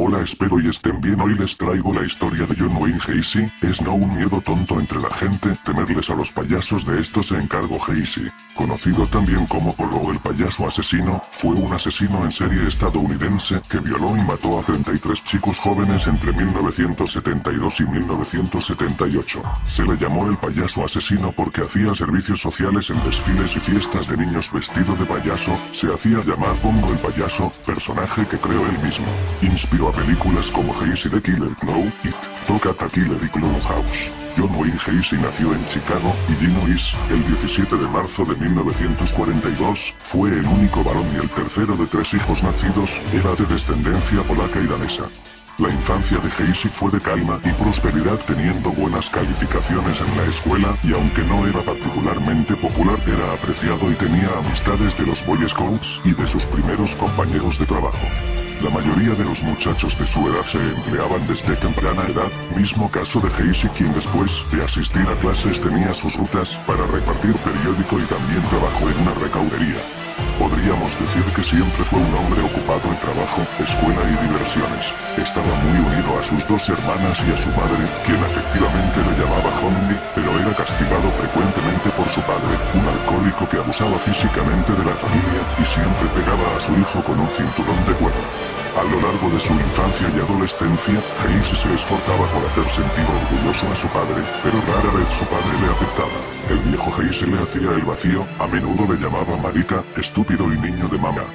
Hola, espero y estén bien. Hoy les traigo la historia de John Wayne Gacy. Es no un miedo tonto entre la gente, temerles a los payasos. De esto se encargó Gacy, conocido también como Polo el payaso asesino. Fue un asesino en serie estadounidense que violó y mató a 33 chicos jóvenes entre 1972 y 1978. Se le llamó el payaso asesino porque hacía servicios sociales en desfiles y fiestas de niños vestido de payaso. Se hacía llamar Pongo el payaso, personaje que creó él mismo. Inspiró a películas como Gacy the Killer, Know It, Tocata Killer y Clown House. John Wayne Gacy nació en Chicago, Illinois, el 17 de marzo de 1942, fue el único varón y el tercero de 3 hijos nacidos. Era de descendencia polaca y danesa. La infancia de Gacy fue de calma y prosperidad, teniendo buenas calificaciones en la escuela, y aunque no era particularmente popular, era apreciado y tenía amistades de los Boy Scouts y de sus primeros compañeros de trabajo. La mayoría de los muchachos de su edad se empleaban desde temprana edad, mismo caso de Gacy, quien después de asistir a clases tenía sus rutas para repartir periódico y también trabajó en una recaudería. Podríamos decir que siempre fue un hombre ocupado en trabajo, escuela y diversiones. Estaba muy unido a sus 2 hermanas y a su madre, quien efectivamente le llamaba Honey, pero era castigado frecuentemente por su padre, un alcohólico que abusaba físicamente de la familia y siempre pegaba a su hijo con un cinturón de cuero. A lo largo de su infancia y adolescencia, Gacy se esforzaba por hacer sentir orgulloso a su padre, pero rara vez su padre le aceptaba. El viejo Gacy le hacía el vacío, a menudo le llamaba marica, estúpido y niño de mamá.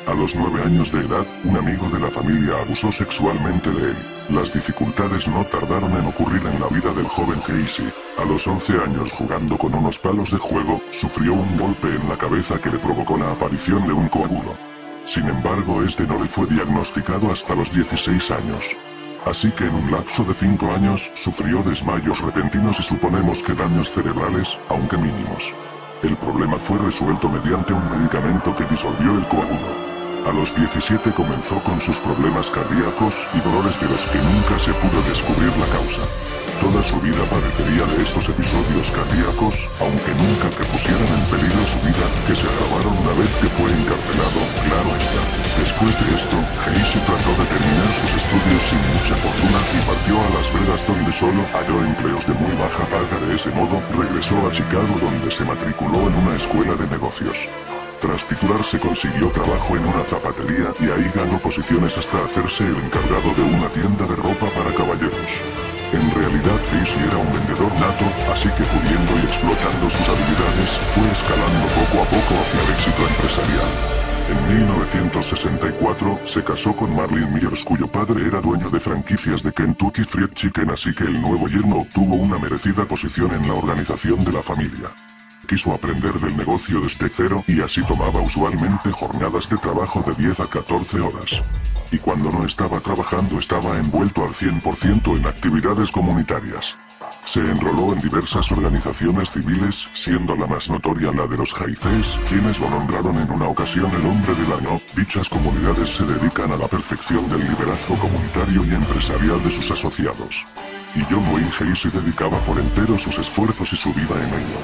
A los 9 años de edad, un amigo de la familia abusó sexualmente de él. Las dificultades no tardaron en ocurrir en la vida del joven Gacy. A los 11 años, jugando con unos palos de juego, sufrió un golpe en la cabeza que le provocó la aparición de un coágulo. Sin embargo, este no le fue diagnosticado hasta los 16 años. Así que en un lapso de 5 años, sufrió desmayos repentinos y suponemos que daños cerebrales, aunque mínimos. El problema fue resuelto mediante un medicamento que disolvió el coágulo. A los 17 comenzó con sus problemas cardíacos y dolores de los que nunca se pudo descubrir la causa. Toda su vida padecería de estos episodios cardíacos, aunque nunca que pusieran en peligro su vida, que se agravaron una vez que fue encarcelado, claro está. Después de esto, Gacy trató de terminar sus estudios sin mucha fortuna y partió a Las Vegas, donde solo halló empleos de muy baja paga. De ese modo, regresó a Chicago, donde se matriculó en una escuela de negocios. Tras titularse consiguió trabajo en una zapatería y ahí ganó posiciones hasta hacerse el encargado de una tienda de ropa para caballeros. En realidad Gacy era un vendedor nato, así que pudiendo y explotando sus habilidades, fue escalando poco a poco hacia el éxito empresarial. En 1964, se casó con Marlene Myers, cuyo padre era dueño de franquicias de Kentucky Fried Chicken, así que el nuevo yerno obtuvo una merecida posición en la organización de la familia. Quiso aprender del negocio desde cero y así tomaba usualmente jornadas de trabajo de 10 a 14 horas. Y cuando no estaba trabajando estaba envuelto al 100% en actividades comunitarias. Se enroló en diversas organizaciones civiles, siendo la más notoria la de los Jaices, quienes lo nombraron en una ocasión el hombre del año. Dichas comunidades se dedican a la perfección del liderazgo comunitario y empresarial de sus asociados. Y John Wayne Gacy dedicaba por entero sus esfuerzos y su vida en ello.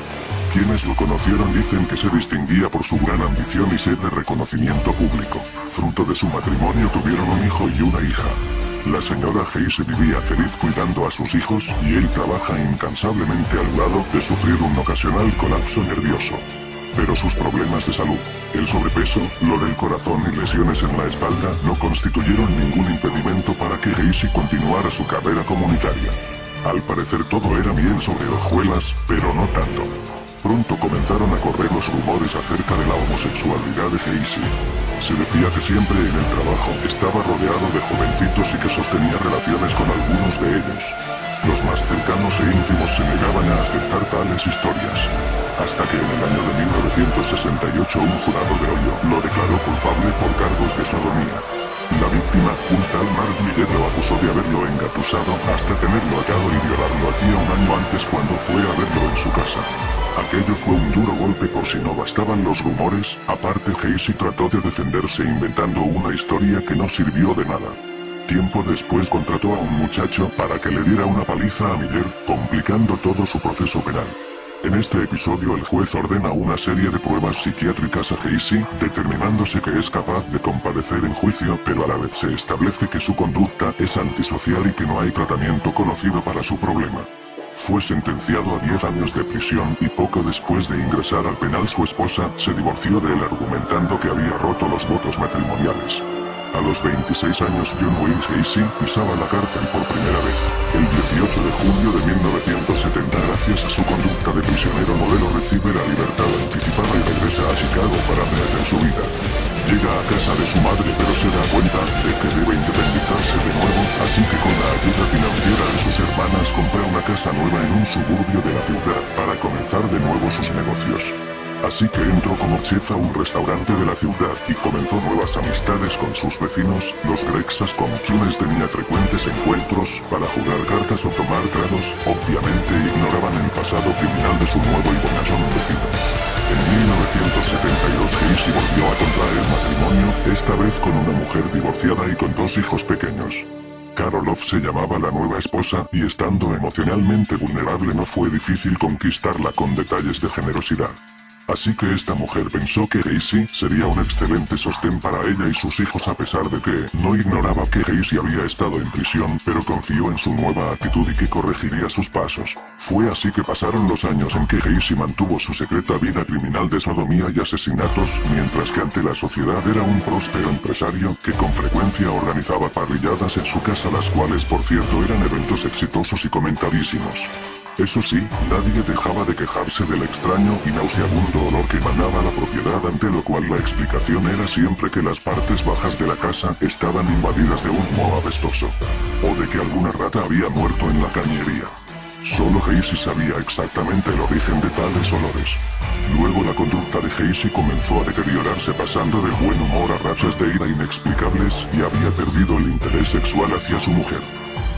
Quienes lo conocieron dicen que se distinguía por su gran ambición y sed de reconocimiento público. Fruto de su matrimonio tuvieron un hijo y una hija. La señora Gacy vivía feliz cuidando a sus hijos, y él trabaja incansablemente al lado de sufrir un ocasional colapso nervioso. Pero sus problemas de salud, el sobrepeso, lo del corazón y lesiones en la espalda no constituyeron ningún impedimento para que Gacy continuara su carrera comunitaria. Al parecer todo era miel sobre hojuelas, pero no tanto. Pronto comenzaron a correr los rumores acerca de la homosexualidad de Gacy. Se decía que siempre en el trabajo estaba rodeado de jovencitos y que sostenía relaciones con algunos de ellos. Los más cercanos e íntimos se negaban a aceptar tales historias. Hasta que en el año de 1968 un jurado de Ohio lo declaró culpable por cargos de sodomía. La víctima, un tal Mark Millet, lo acusó de haberlo engatusado hasta tenerlo atado y violarlo hacía un año antes cuando fue a verlo en su casa. Aquello fue un duro golpe. Por si no bastaban los rumores, aparte Gacy trató de defenderse inventando una historia que no sirvió de nada. Tiempo después contrató a un muchacho para que le diera una paliza a Miller, complicando todo su proceso penal. En este episodio el juez ordena una serie de pruebas psiquiátricas a Casey, determinándose que es capaz de comparecer en juicio, pero a la vez se establece que su conducta es antisocial y que no hay tratamiento conocido para su problema. Fue sentenciado a 10 años de prisión y poco después de ingresar al penal su esposa se divorció de él argumentando que había roto los votos matrimoniales. A los 26 años John Wayne Casey pisaba la cárcel por primera vez. El 18 de junio de 1970 gracias a su conducta de prisionero modelo recibe la libertad anticipada y regresa a Chicago para rehacer su vida. Llega a casa de su madre pero se da cuenta de que debe independizarse de nuevo, así que con la ayuda financiera de sus hermanas compra una casa nueva en un suburbio de la ciudad para comenzar de nuevo sus negocios. Así que entró como chef a un restaurante de la ciudad y comenzó nuevas amistades con sus vecinos, los Grexas, con quienes tenía frecuentes encuentros para jugar cartas o tomar tragos. Obviamente ignoraban el pasado criminal de su nuevo y bonachón vecino. En 1972 Casey volvió a contraer matrimonio, esta vez con una mujer divorciada y con 2 hijos pequeños. Carol Love se llamaba la nueva esposa, y estando emocionalmente vulnerable no fue difícil conquistarla con detalles de generosidad. Así que esta mujer pensó que Casey sería un excelente sostén para ella y sus hijos a pesar de que no ignoraba que Casey había estado en prisión, pero confió en su nueva actitud y que corregiría sus pasos. Fue así que pasaron los años en que Casey mantuvo su secreta vida criminal de sodomía y asesinatos, mientras que ante la sociedad era un próspero empresario que con frecuencia organizaba parrilladas en su casa, las cuales por cierto eran eventos exitosos y comentadísimos. Eso sí, nadie dejaba de quejarse del extraño y nauseabundo olor que emanaba la propiedad, ante lo cual la explicación era siempre que las partes bajas de la casa estaban invadidas de un moho apestoso. O de que alguna rata había muerto en la cañería. Solo Casey sabía exactamente el origen de tales olores. Luego la conducta de Casey comenzó a deteriorarse, pasando del buen humor a rachas de ira inexplicables, y había perdido el interés sexual hacia su mujer.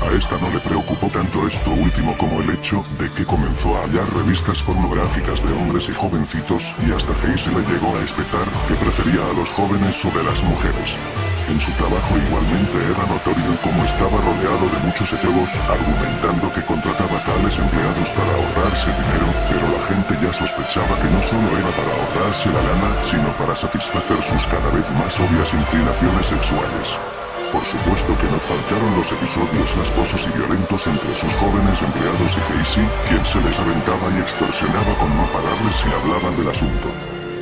A esta no le preocupó tanto esto último como el hecho de que comenzó a hallar revistas pornográficas de hombres y jovencitos, y hasta Casey le llegó a espetar que prefería a los jóvenes sobre las mujeres. En su trabajo igualmente era notorio cómo estaba rodeado de muchos efebos, argumentando que contrataba tales empleados para ahorrarse dinero, pero la gente ya sospechaba que no solo era para ahorrarse la lana, sino para satisfacer sus cada vez más obvias inclinaciones sexuales. Por supuesto que no faltaron los episodios rasposos y violentos entre sus jóvenes empleados y Casey, quien se les aventaba y extorsionaba con no pararles si hablaban del asunto.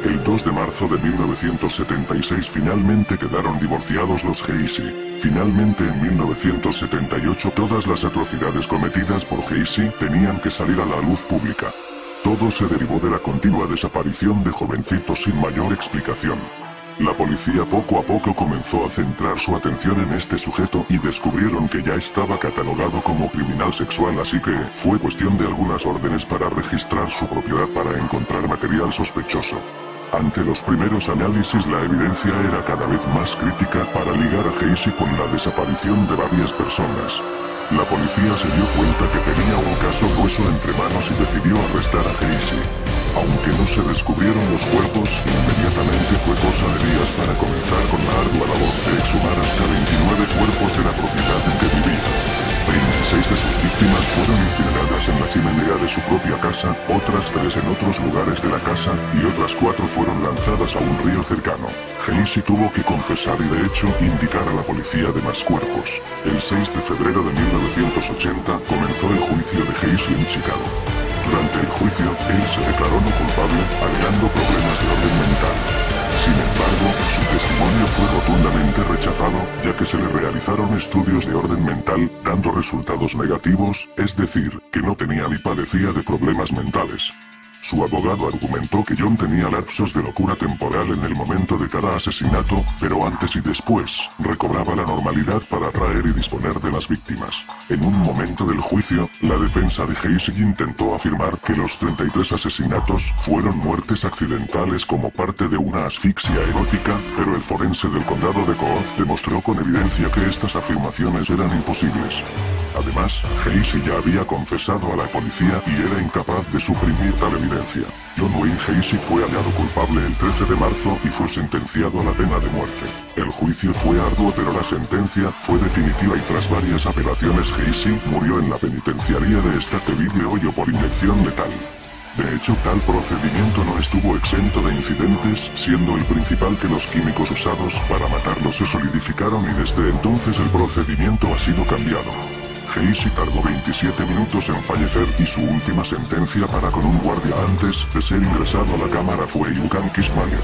El 2 de marzo de 1976 finalmente quedaron divorciados los Casey. Finalmente en 1978 todas las atrocidades cometidas por Casey tenían que salir a la luz pública. Todo se derivó de la continua desaparición de jovencitos sin mayor explicación. La policía poco a poco comenzó a centrar su atención en este sujeto y descubrieron que ya estaba catalogado como criminal sexual, así que fue cuestión de algunas órdenes para registrar su propiedad para encontrar material sospechoso. Ante los primeros análisis la evidencia era cada vez más crítica para ligar a Casey con la desaparición de varias personas. La policía se dio cuenta que tenía un caso grueso entre manos y decidió arrestar a Casey. Aunque no se descubrieron los cuerpos, inmediatamente fue cosa de días para comenzar con la ardua labor de exhumar hasta 29 cuerpos de la propiedad en que vivía. 26 de sus víctimas fueron incineradas en la chimenea de su propia casa, otras 3 en otros lugares de la casa, y otras 4 fueron lanzadas a un río cercano. Casey tuvo que confesar y de hecho indicar a la policía de más cuerpos. El 6 de febrero de 1980 comenzó el juicio de Casey en Chicago. Durante el juicio, él se declaró no culpable, alegando problemas de orden mental. Sin embargo, su testimonio fue rotundamente rechazado, ya que se le realizaron estudios de orden mental, dando resultados negativos, es decir, que no tenía ni padecía de problemas mentales. Su abogado argumentó que John tenía lapsos de locura temporal en el momento de cada asesinato, pero antes y después, recobraba la normalidad para atraer y disponer de las víctimas. En un momento del juicio, la defensa de Casey intentó afirmar que los 33 asesinatos fueron muertes accidentales como parte de una asfixia erótica, pero el forense del condado de Cook demostró con evidencia que estas afirmaciones eran imposibles. Además, Gacy ya había confesado a la policía y era incapaz de suprimir tal evidencia. John Wayne Gacy fue hallado culpable el 13 de marzo y fue sentenciado a la pena de muerte. El juicio fue arduo pero la sentencia fue definitiva y tras varias apelaciones Gacy murió en la penitenciaría de Stateville, Ohio por inyección letal. De hecho, tal procedimiento no estuvo exento de incidentes, siendo el principal que los químicos usados para matarlo se solidificaron y desde entonces el procedimiento ha sido cambiado. Gacy tardó 27 minutos en fallecer y su última sentencia para con un guardia antes de ser ingresado a la cámara fue Yukan Kismages.